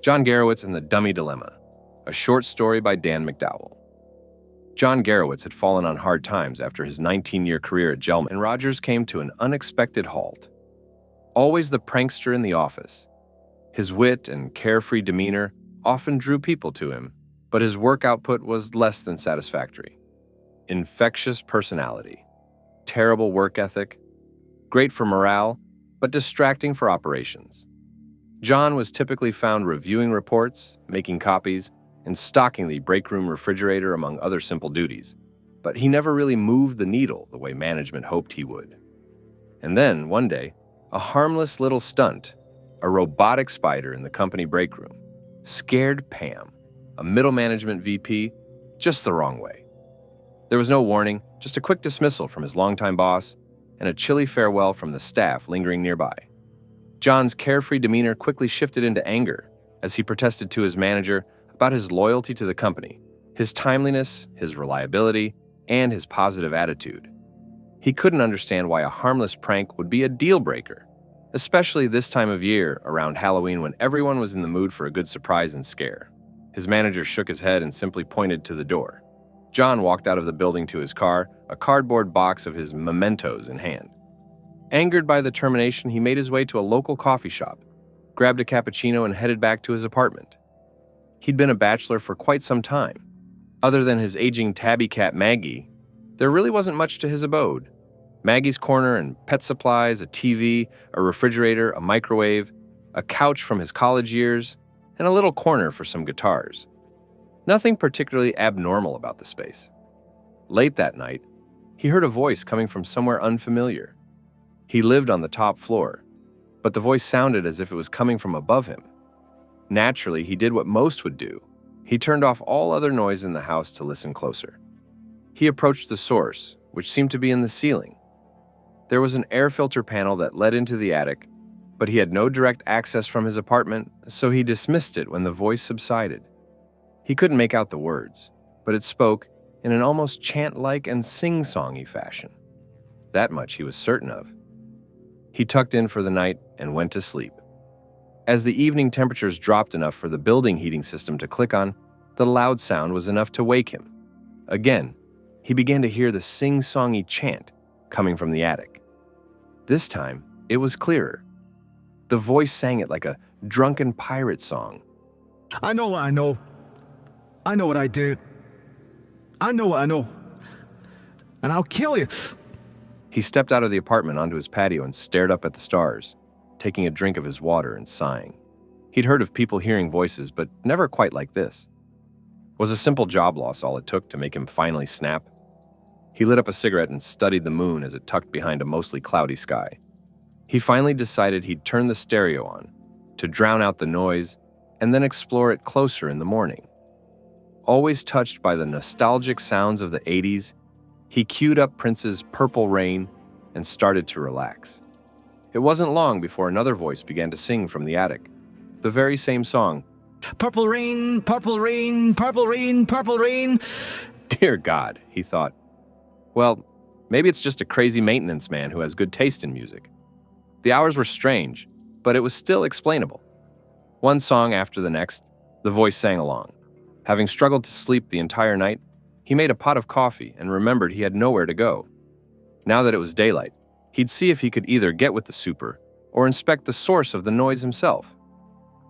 John Garrowitz and the Dummy Dilemma, a short story by Dan McDowell. John Garrowitz had fallen on hard times after his 19-year career at Gelman, and Rogers came to an unexpected halt. Always the prankster in the office, his wit and carefree demeanor often drew people to him, but his work output was less than satisfactory. Infectious personality, terrible work ethic, great for morale, but distracting for operations. John was typically found reviewing reports, making copies, and stocking the breakroom refrigerator among other simple duties, but he never really moved the needle the way management hoped he would. And then, one day, a harmless little stunt, a robotic spider in the company breakroom, scared Pam, a middle management VP, just the wrong way. There was no warning, just a quick dismissal from his longtime boss, and a chilly farewell from the staff lingering nearby. John's carefree demeanor quickly shifted into anger as he protested to his manager about his loyalty to the company, his timeliness, his reliability, and his positive attitude. He couldn't understand why a harmless prank would be a deal breaker, especially this time of year around Halloween when everyone was in the mood for a good surprise and scare. His manager shook his head and simply pointed to the door. John walked out of the building to his car, a cardboard box of his mementos in hand. Angered by the termination, he made his way to a local coffee shop, grabbed a cappuccino, and headed back to his apartment. He'd been a bachelor for quite some time. Other than his aging tabby cat Maggie, there really wasn't much to his abode. Maggie's corner and pet supplies, a TV, a refrigerator, a microwave, a couch from his college years, and a little corner for some guitars. Nothing particularly abnormal about the space. Late that night, he heard a voice coming from somewhere unfamiliar. He lived on the top floor, but the voice sounded as if it was coming from above him. Naturally, he did what most would do. He turned off all other noise in the house to listen closer. He approached the source, which seemed to be in the ceiling. There was an air filter panel that led into the attic, but he had no direct access from his apartment, so he dismissed it when the voice subsided. He couldn't make out the words, but it spoke in an almost chant-like and sing-songy fashion. That much he was certain of. He tucked in for the night and went to sleep. As the evening temperatures dropped enough for the building heating system to click on, the loud sound was enough to wake him. Again, he began to hear the sing-songy chant coming from the attic. This time, it was clearer. The voice sang it like a drunken pirate song. I know what I know. I know what I do. I know what I know. And I'll kill you. He stepped out of the apartment onto his patio and stared up at the stars, taking a drink of his water and sighing. He'd heard of people hearing voices, but never quite like this. Was a simple job loss all it took to make him finally snap? He lit up a cigarette and studied the moon as it tucked behind a mostly cloudy sky. He finally decided he'd turn the stereo on to drown out the noise and then explore it closer in the morning. Always touched by the nostalgic sounds of the 80s, he queued up Prince's Purple Rain and started to relax. It wasn't long before another voice began to sing from the attic, the very same song. Purple rain, purple rain, purple rain, purple rain. Dear God, he thought. Well, maybe it's just a crazy maintenance man who has good taste in music. The hours were strange, but it was still explainable. One song after the next, the voice sang along. Having struggled to sleep the entire night, he made a pot of coffee and remembered he had nowhere to go. Now that it was daylight, he'd see if he could either get with the super or inspect the source of the noise himself.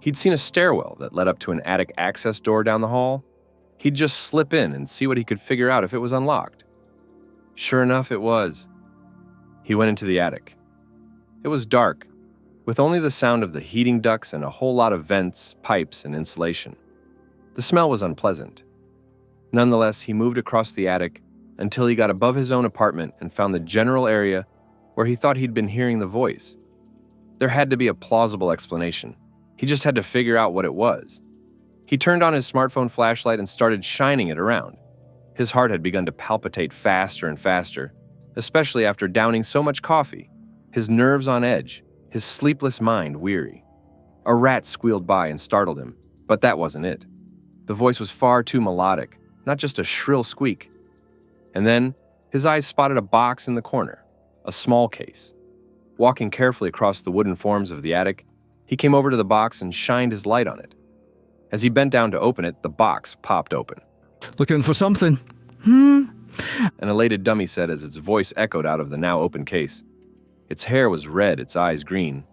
He'd seen a stairwell that led up to an attic access door down the hall. He'd just slip in and see what he could figure out if it was unlocked. Sure enough, it was. He went into the attic. It was dark, with only the sound of the heating ducts and a whole lot of vents, pipes, and insulation. The smell was unpleasant. Nonetheless, he moved across the attic until he got above his own apartment and found the general area where he thought he'd been hearing the voice. There had to be a plausible explanation. He just had to figure out what it was. He turned on his smartphone flashlight and started shining it around. His heart had begun to palpitate faster and faster, especially after downing so much coffee, his nerves on edge, his sleepless mind weary. A rat squealed by and startled him, but that wasn't it. The voice was far too melodic, not just a shrill squeak. And then, his eyes spotted a box in the corner, a small case. Walking carefully across the wooden forms of the attic, he came over to the box and shined his light on it. As he bent down to open it, the box popped open. Looking for something? An elated dummy said as its voice echoed out of the now open case. Its hair was red, its eyes green.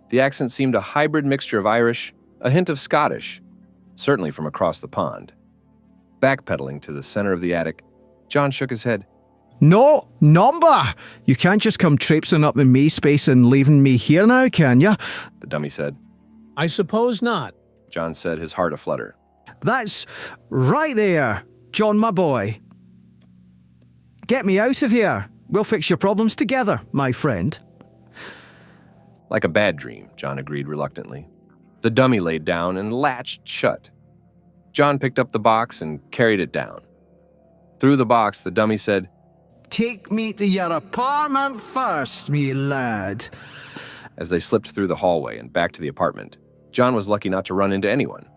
The accent seemed a hybrid mixture of Irish, a hint of Scottish, certainly from across the pond. Backpedaling to the center of the attic, John shook his head. No, number! You can't just come traipsing up in me space and leaving me here now, can ya? The dummy said. I suppose not, John said, his heart aflutter. That's right there, John, my boy. Get me out of here. We'll fix your problems together, my friend. Like a bad dream, John agreed reluctantly. The dummy laid down and latched shut. John picked up the box and carried it down. Through the box, the dummy said, Take me to your apartment first, me lad. As they slipped through the hallway and back to the apartment, John was lucky not to run into anyone.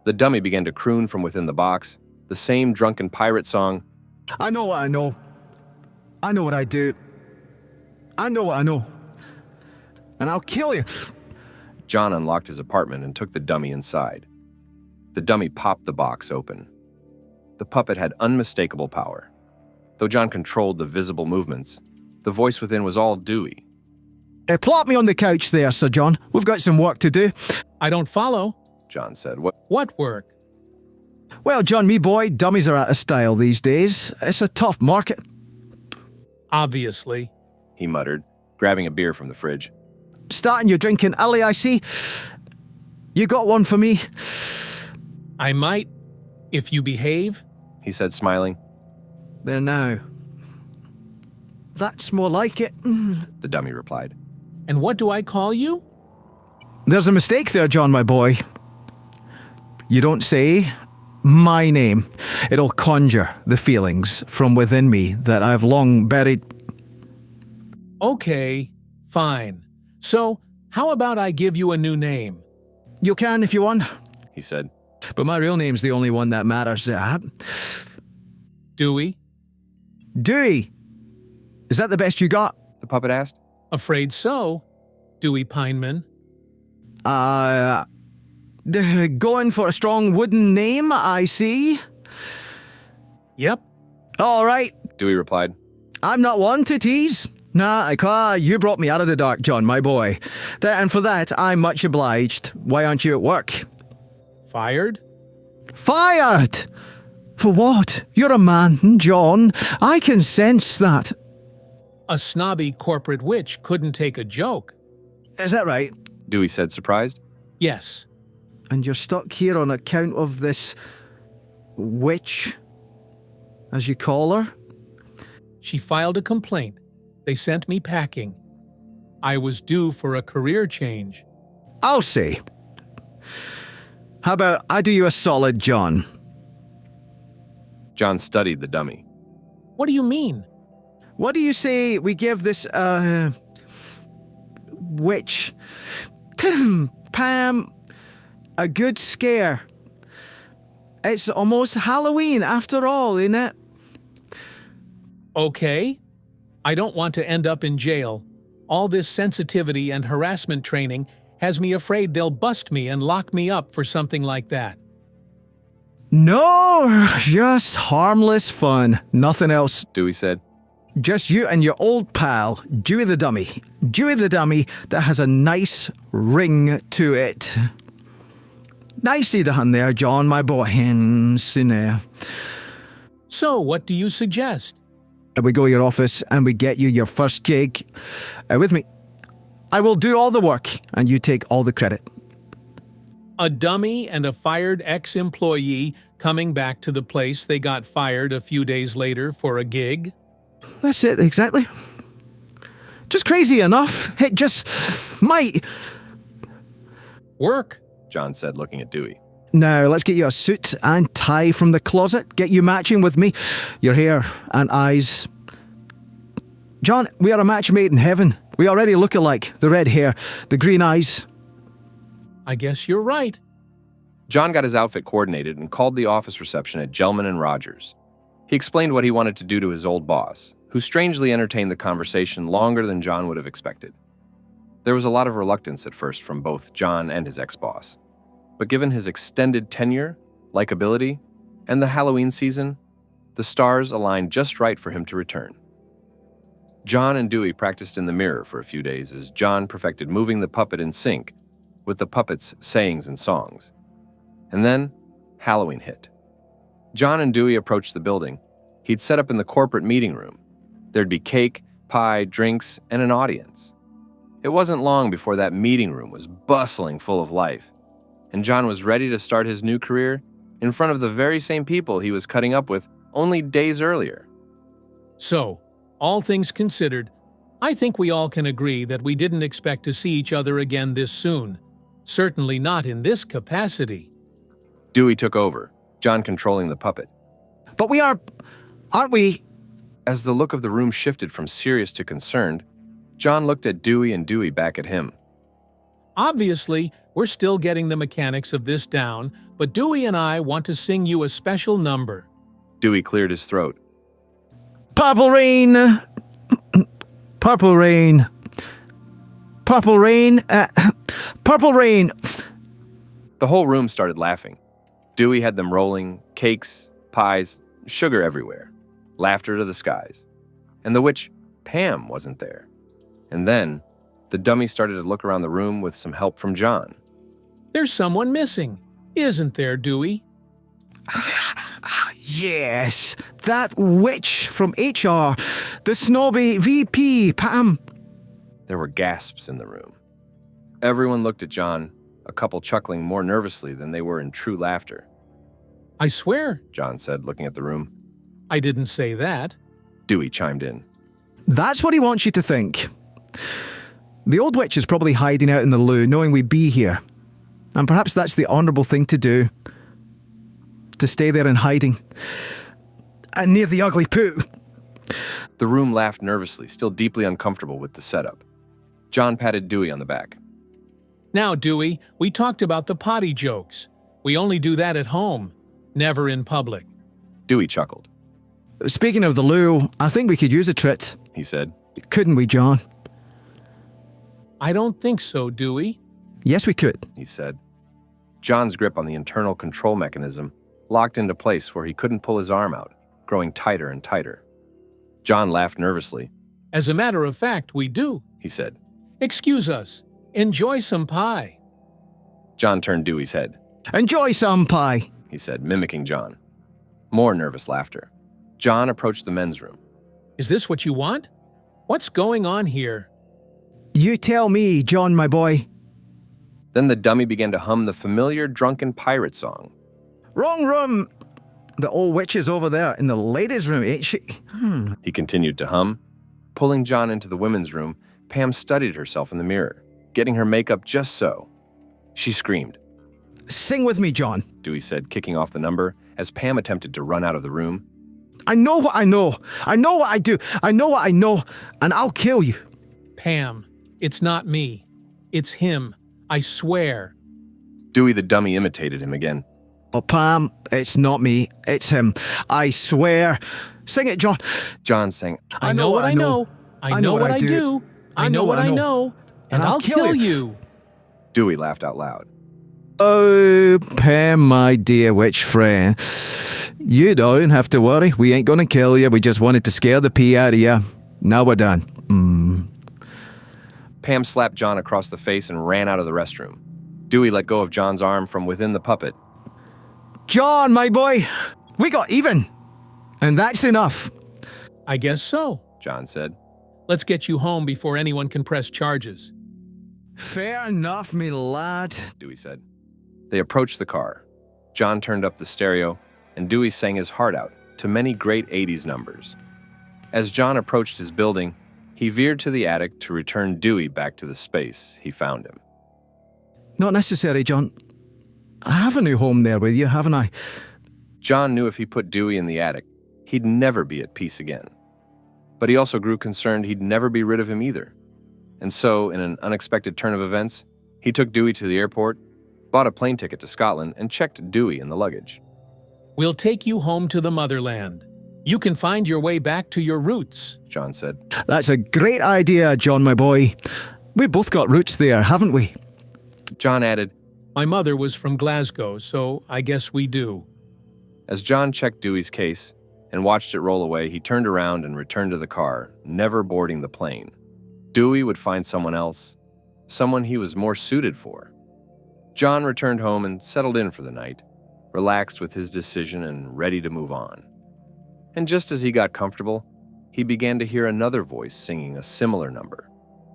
The dummy began to croon from within the box, the same drunken pirate song. I know what I know. I know what I do. I know what I know. And I'll kill you. John unlocked his apartment and took the dummy inside. The dummy popped the box open. The puppet had unmistakable power. Though John controlled the visible movements, the voice within was all Dewey. Plop me on the couch there, Sir John. We've got some work to do. I don't follow. John said. What work? Well, John, me boy, dummies are out of style these days. It's a tough market. Obviously, he muttered, grabbing a beer from the fridge. Starting your drinking early, I see. You got one for me? I might, if you behave, he said, smiling. There now. That's more like it, the dummy replied. And what do I call you? There's a mistake there, John, my boy. You don't say my name. It'll conjure the feelings from within me that I've long buried. Okay, fine. So, how about I give you a new name? You can if you want, he said. But my real name's the only one that matters. Dewey? Dewey! Is that the best you got? The puppet asked. Afraid so, Dewey Pineman. Going for a strong wooden name, I see. Yep. All right. Dewey replied. I'm not one to tease. Nah, you brought me out of the dark, John, my boy. And for that, I'm much obliged. Why aren't you at work? Fired? Fired! For what? You're a man, John. I can sense that. A snobby corporate witch couldn't take a joke. Is that right? Dewey said, surprised. Yes. And you're stuck here on account of this witch, as you call her? She filed a complaint. They sent me packing. I was due for a career change. I'll see. How about I do you a solid, John? John studied the dummy. What do you mean? What do you say we give this, witch, Pam, a good scare? It's almost Halloween after all, isn't it? Okay. I don't want to end up in jail. All this sensitivity and harassment training has me afraid they'll bust me and lock me up for something like that. No, just harmless fun. Nothing else. Dewey said. Just you and your old pal, Dewey the Dummy. Dewey the Dummy that has a nice ring to it. Nicely done there, John, my boy. So, what do you suggest? We go to your office and we get you your first gig. With me. I will do all the work and you take all the credit. A dummy and a fired ex-employee coming back to the place they got fired a few days later for a gig? That's it, exactly. Just crazy enough. It just might. Work, John said, looking at Dewey. Now, let's get you a suit and tie from the closet. Get you matching with me. Your hair and eyes. John, we are a match made in heaven. We already look alike. The red hair, the green eyes. I guess you're right. John got his outfit coordinated and called the office reception at Gelman and Rogers. He explained what he wanted to do to his old boss, who strangely entertained the conversation longer than John would have expected. There was a lot of reluctance at first from both John and his ex-boss. But given his extended tenure, likability, and the Halloween season, the stars aligned just right for him to return. John and Dewey practiced in the mirror for a few days as John perfected moving the puppet in sync with the puppet's sayings and songs. And then, Halloween hit. John and Dewey approached the building. He'd set up in the corporate meeting room. There'd be cake, pie, drinks, and an audience. It wasn't long before that meeting room was bustling full of life, and John was ready to start his new career in front of the very same people he was cutting up with only days earlier. So, all things considered, I think we all can agree that we didn't expect to see each other again this soon. Certainly not in this capacity. Dewey took over, John controlling the puppet. But we are, aren't we? As the look of the room shifted from serious to concerned, John looked at Dewey and Dewey back at him. Obviously, we're still getting the mechanics of this down, but Dewey and I want to sing you a special number. Dewey cleared his throat. Purple rain, purple rain, purple rain, purple rain. The whole room started laughing. Dewey had them rolling, cakes, pies, sugar everywhere, laughter to the skies. And the witch, Pam, wasn't there. And then, the dummy started to look around the room with some help from John. There's someone missing, isn't there, Dewey? Yes, that witch from HR, the snobby VP, Pam. There were gasps in the room. Everyone looked at John, a couple chuckling more nervously than they were in true laughter. I swear, John said, looking at the room. I didn't say that. Dewey chimed in. That's what he wants you to think. The old witch is probably hiding out in the loo, knowing we'd be here. And perhaps that's the honourable thing to do. To stay there in hiding. And near the ugly poo. The room laughed nervously, still deeply uncomfortable with the setup. John patted Dewey on the back. Now, Dewey, we talked about the potty jokes. We only do that at home, never in public. Dewey chuckled. Speaking of the loo, I think we could use a trit. He said. Couldn't we, John? I don't think so, Dewey. Yes, we could. He said. John's grip on the internal control mechanism locked into place where he couldn't pull his arm out, growing tighter and tighter. John laughed nervously. As a matter of fact, we do, he said. Excuse us. Enjoy some pie. John turned Dewey's head. Enjoy some pie, he said, mimicking John. More nervous laughter. John approached the men's room. Is this what you want? What's going on here? You tell me, John, my boy. Then the dummy began to hum the familiar drunken pirate song. Wrong room. The old witch is over there in the ladies' room, ain't she? He continued to hum. Pulling John into the women's room, Pam studied herself in the mirror, getting her makeup just so. She screamed. Sing with me, John, Dewey said, kicking off the number as Pam attempted to run out of the room. I know what I know. I know what I do. I know what I know, and I'll kill you. Pam, it's not me. It's him. I swear. Dewey the dummy imitated him again. Oh, Pam, it's not me. It's him. I swear. Sing it, John. John sang, I know what I know. I know what I do. I know what I know. And I'll kill you. Dewey laughed out loud. Oh, Pam, my dear witch friend. You don't have to worry. We ain't gonna kill you. We just wanted to scare the pee out of you. Now we're done. Pam slapped John across the face and ran out of the restroom. Dewey let go of John's arm from within the puppet. John, my boy, we got even. And that's enough. I guess so, John said. Let's get you home before anyone can press charges. Fair enough, me lad, Dewey said. They approached the car. John turned up the stereo, and Dewey sang his heart out to many great 80s numbers. As John approached his building, he veered to the attic to return Dewey back to the space he found him. Not necessary, John. I have a new home there with you, haven't I? John knew if he put Dewey in the attic, he'd never be at peace again. But he also grew concerned he'd never be rid of him either. And so, in an unexpected turn of events, he took Dewey to the airport, bought a plane ticket to Scotland, and checked Dewey in the luggage. We'll take you home to the motherland. You can find your way back to your roots, John said. That's a great idea, John, my boy. We both got roots there, haven't we? John added, My mother was from Glasgow, so I guess we do. As John checked Dewey's case and watched it roll away, he turned around and returned to the car, never boarding the plane. Dewey would find someone else, someone he was more suited for. John returned home and settled in for the night, relaxed with his decision and ready to move on. And just as he got comfortable, he began to hear another voice singing a similar number,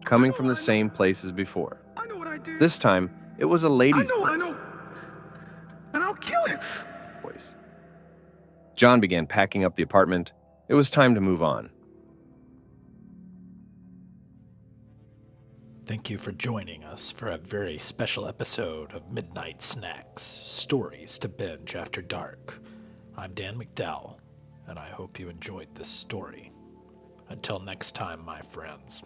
coming from the same place as before. I know what I did. This time, it was a lady's I know. And I'll kill you. voice. John began packing up the apartment. It was time to move on. Thank you for joining us for a very special episode of Midnight Snacks, Stories to Binge After Dark. I'm Dan McDowell, and I hope you enjoyed this story. Until next time, my friends.